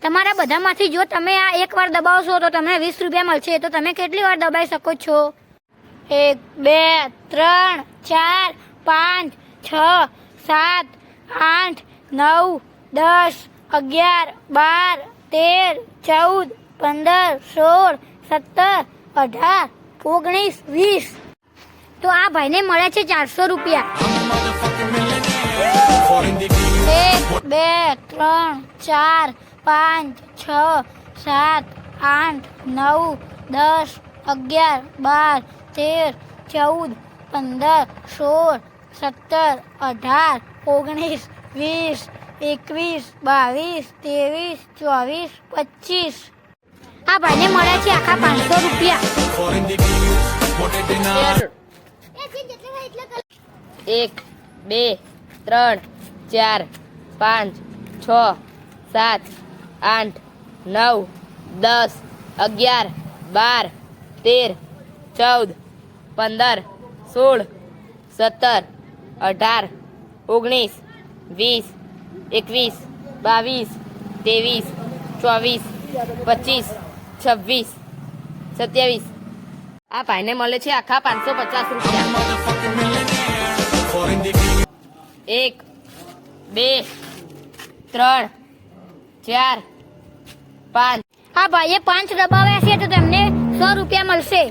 તમારા બધામાંથી જો તમે આ એકવાર દબાવશો તો તમને 20 રૂપિયા મળશે. તો તમે કેટલી વાર દબાઈ શકો છો? 1 2 3 4 5 6 7 8 9 10 11 12 13 14 15 16 17 18 19 20. તો આ ભાઈને મળે છે 400 રૂપિયા. 1 2 3 4 5 6 7 8 9 10 11 12 13 14 15 16 17 18 19 20 21 22 23 24 25. આ ભાઈને મળે છે આખા 500 રૂપિયા. 1 2 3 4 5 6 7 8 9 10 11 12 13 14 15 16 17 18 19 20 21 22 23 24 25 26 27. આ ભાઈને મળે છે આખા 550 રૂપિયા. 1 2 3 4 5. આ ભાઈએ 5 દબાવ્યા છે તો તેમને 100 રૂપિયા મળશે.